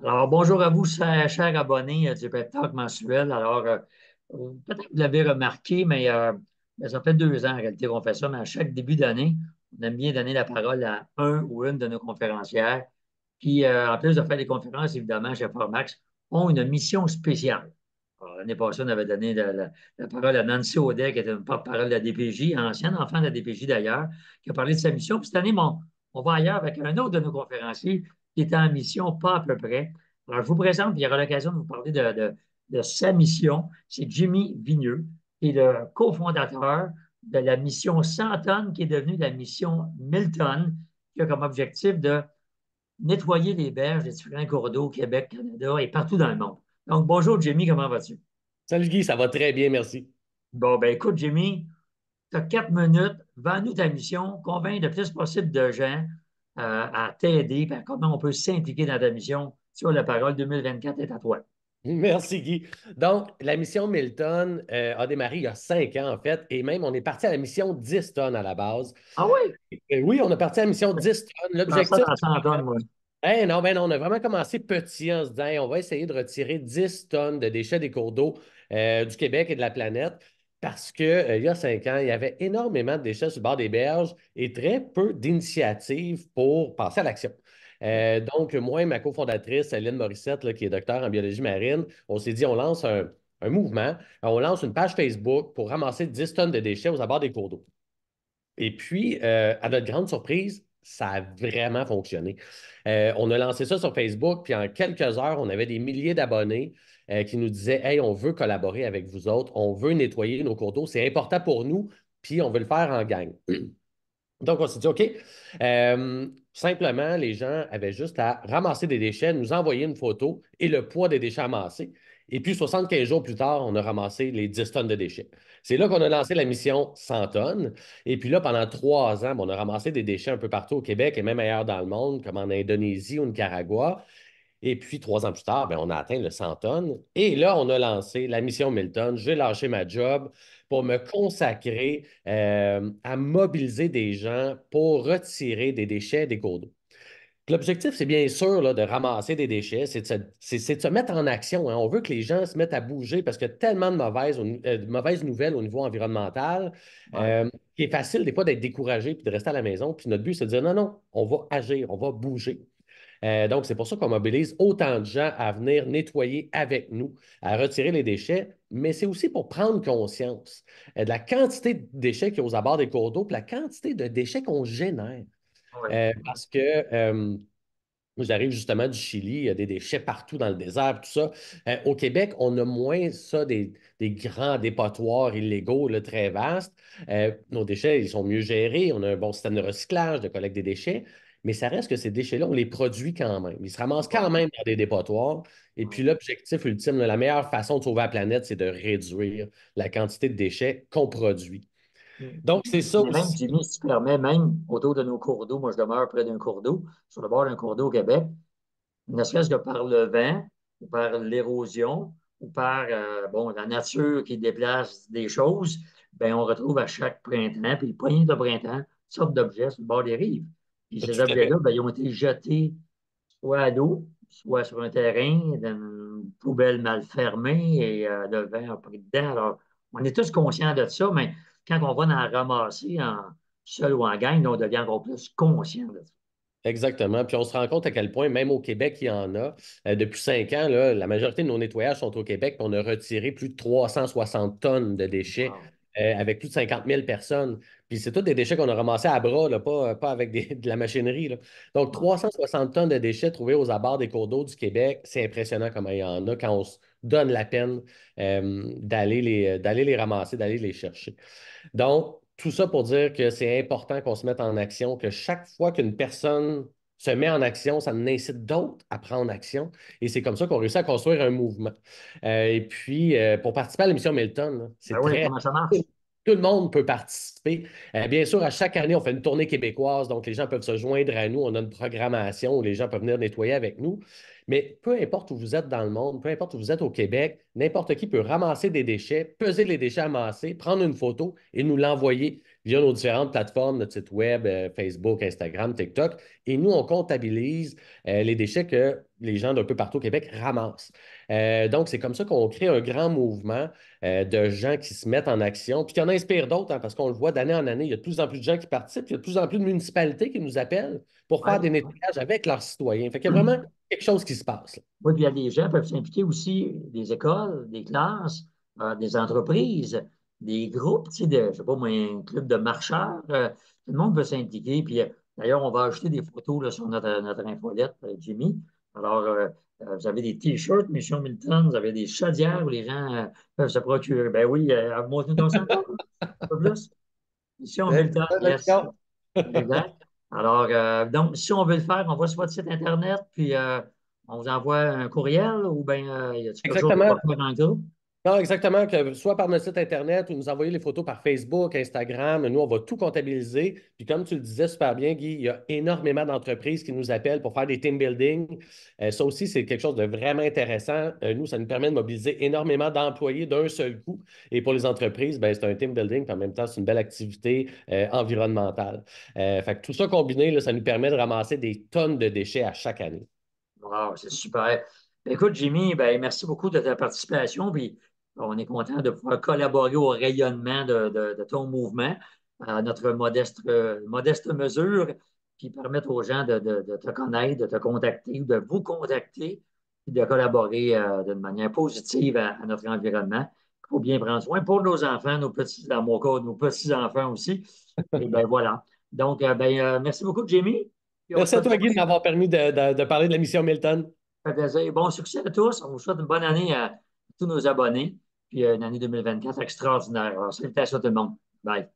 Alors, bonjour à vous, chers abonnés du Pep Talk mensuel. Alors, peut-être que vous l'avez remarqué, mais ça fait 2 ans en réalité qu'on fait ça, mais à chaque début d'année, on aime bien donner la parole à un ou une de nos conférencières qui, en plus de faire des conférences, évidemment, chez Formax, ont une mission spéciale. Alors, l'année passée, on avait donné la parole à Nancy Audet, qui était une porte-parole de la DPJ, ancienne enfant de la DPJ d'ailleurs, qui a parlé de sa mission. Puis cette année, bon, on va ailleurs avec un autre de nos conférenciers qui était en mission, pas à peu près. Alors, je vous présente, puis il y aura l'occasion de vous parler de sa mission. C'est Jimmy Vigneux, qui est le cofondateur de la mission 100 tonnes, qui est devenue la mission 1000 tonnes, qui a comme objectif de nettoyer les berges des différents cours d'eau au Québec, Canada et partout dans le monde. Donc, bonjour Jimmy, comment vas-tu? Salut Guy, ça va très bien, merci. Bon, ben écoute, Jimmy, tu as 4 minutes, vends-nous ta mission, convainc le plus possible de gens à t'aider, puis à comment on peut s'impliquer dans ta mission. Tu as la parole 2024 est à toi. Merci Guy. Donc, la mission 1000 tonnes a démarré il y a 5 ans en fait, et même on est parti à la mission 10 tonnes à la base. Ah oui? Et oui, on a parti à la mission 10 tonnes. Je pense ça L'objectif, dans 100 tonnes, moi. non, ben non, on a vraiment commencé petit en se disant, hey, on va essayer de retirer 10 tonnes de déchets des cours d'eau du Québec et de la planète parce que, il y a 5 ans, il y avait énormément de déchets sur le bord des berges et très peu d'initiatives pour passer à l'action. Donc, moi et ma cofondatrice, Aline Morissette, là, qui est docteur en biologie marine, on s'est dit, on lance un mouvement, on lance une page Facebook pour ramasser 10 tonnes de déchets aux abords des cours d'eau. Et puis, à notre grande surprise, ça a vraiment fonctionné. On a lancé ça sur Facebook, puis en quelques heures, on avait des milliers d'abonnés qui nous disaient, hey, on veut collaborer avec vous autres, on veut nettoyer nos cours d'eau, c'est important pour nous, puis on veut le faire en gang. Donc, on s'est dit, OK, simplement, les gens avaient juste à ramasser des déchets, nous envoyer une photo et le poids des déchets amassés. Et puis, 75 jours plus tard, on a ramassé les 10 tonnes de déchets. C'est là qu'on a lancé la mission 100 tonnes. Et puis là, pendant 3 ans, on a ramassé des déchets un peu partout au Québec et même ailleurs dans le monde, comme en Indonésie ou au Nicaragua. Et puis, 3 ans plus tard, ben, on a atteint le 100 tonnes. Et là, on a lancé la mission 1000 tonnes. J'ai lâché ma job pour me consacrer à mobiliser des gens pour retirer des déchets des cours d'eau. L'objectif, c'est bien sûr là, de ramasser des déchets, c'est de se mettre en action, hein. On veut que les gens se mettent à bouger parce qu'il y a tellement de mauvaises nouvelles au niveau environnemental Ouais. euh, qu'il est facile des fois d'être découragé puis de rester à la maison. Puis notre but, c'est de dire non, non, on va agir, on va bouger. Donc, c'est pour ça qu'on mobilise autant de gens à venir nettoyer avec nous, à retirer les déchets, mais c'est aussi pour prendre conscience de la quantité de déchets qu'il y a aux abords des cours d'eau, puis la quantité de déchets qu'on génère. Ouais. Parce que moi, j'arrive justement du Chili, il y a des déchets partout dans le désert, tout ça. Au Québec, on a moins ça, des grands dépotoirs illégaux là, très vastes. Nos déchets, ils sont mieux gérés, on a un bon système de recyclage, de collecte des déchets, mais ça reste que ces déchets-là, on les produit quand même. Ils se ramassent quand Ouais. même dans des dépotoirs. Et puis l'objectif ultime, là, la meilleure façon de sauver la planète, c'est de réduire la quantité de déchets qu'on produit. Donc, c'est ça Mais même, aussi. Jimmy, si tu permets, même autour de nos cours d'eau, moi je demeure près d'un cours d'eau, sur le bord d'un cours d'eau au Québec, ne serait-ce que par le vent, ou par l'érosion, ou par bon, la nature qui déplace des choses, ben, on retrouve à chaque printemps, puis le poignet de printemps, toutes sortes d'objets sur le bord des rives. Puis Tout ces à fait. objets-là, ben, ils ont été jetés soit à l'eau, soit sur un terrain, dans une poubelle mal fermée, et le vent a pris dedans. Alors, on est tous conscients de ça, mais quand on va en ramasser seul ou en gang, là, on devient encore plus conscient de ça. Exactement. Puis on se rend compte à quel point, même au Québec, il y en a. Depuis 5 ans, là, la majorité de nos nettoyages sont au Québec, puis on a retiré plus de 360 tonnes de déchets Wow. avec plus de 50 000 personnes. Puis c'est tous des déchets qu'on a ramassés à bras, là, pas avec de la machinerie, là. Donc Ouais. 360 tonnes de déchets trouvés aux abords des cours d'eau du Québec, c'est impressionnant comment il y en a quand on se donne la peine d'aller les ramasser, d'aller les chercher. Donc, tout ça pour dire que c'est important qu'on se mette en action, que chaque fois qu'une personne se met en action, ça nous incite d'autres à prendre action. Et c'est comme ça qu'on réussit à construire un mouvement. Et puis, pour participer à l'émission Milton, là, Ben c'est oui, très... comment ça marche? Tout le monde peut participer. Bien sûr, à chaque année, on fait une tournée québécoise, donc les gens peuvent se joindre à nous. On a une programmation où les gens peuvent venir nettoyer avec nous. Mais peu importe où vous êtes dans le monde, peu importe où vous êtes au Québec, n'importe qui peut ramasser des déchets, peser les déchets amassés, prendre une photo et nous l'envoyer. via nos différentes plateformes, notre site web, Facebook, Instagram, TikTok. Et nous, on comptabilise les déchets que les gens d'un peu partout au Québec ramassent. Donc, c'est comme ça qu'on crée un grand mouvement de gens qui se mettent en action, puis qui en inspirent d'autres, hein, parce qu'on le voit d'année en année, il y a de plus en plus de gens qui participent, il y a de plus en plus de municipalités qui nous appellent pour faire des Ouais. nettoyages avec leurs citoyens. Fait qu'il y a vraiment quelque chose qui se passe là. Oui, puis il y a des gens qui peuvent s'impliquer aussi, des écoles, des classes, des entreprises, des groupes, tu sais, de, je sais pas moi, un club de marcheurs. Tout le monde peut s'impliquer. Puis d'ailleurs, on va ajouter des photos là, sur notre infolette, Jimmy. Alors, vous avez des T-shirts Mission Milton, vous avez des chaudières où les gens peuvent se procurer. Ben oui, montre-nous ton sang, un peu plus. Mission Milton, yes. Exact. Alors, donc, si on veut le faire, on va sur votre site Internet, puis on vous envoie un courriel ou bien y a-t-il quelque chose qu'on va Exactement. faire en groupe? Non, exactement, que soit par notre site Internet ou nous envoyer les photos par Facebook, Instagram, nous, on va tout comptabiliser. Puis comme tu le disais super bien, Guy, il y a énormément d'entreprises qui nous appellent pour faire des team building. Ça aussi, c'est quelque chose de vraiment intéressant. Nous, ça nous permet de mobiliser énormément d'employés d'un seul coup. Et pour les entreprises, ben, c'est un team building, puis en même temps, c'est une belle activité environnementale. Fait que tout ça combiné, là, ça nous permet de ramasser des tonnes de déchets à chaque année. Wow, c'est super. Ben, écoute, Jimmy, ben, merci beaucoup de ta participation. Puis on est content de pouvoir collaborer au rayonnement de ton mouvement à notre modeste mesure, puis permettre aux gens de te connaître, de te contacter ou de vous contacter, puis de collaborer d'une manière positive à notre environnement. Il faut bien prendre soin pour nos enfants, nos petits, dans mon cas, nos petits-enfants aussi. Et ben voilà. Donc, merci beaucoup, Jimmy. Puis on se Merci à souhaite toi, Guy, de m'avoir permis de parler de la mission Milton. fait plaisir. Bon succès à tous. On vous souhaite une bonne année à tous nos abonnés. Puis une année 2024 extraordinaire. Alors, salutations à tout le monde. Bye.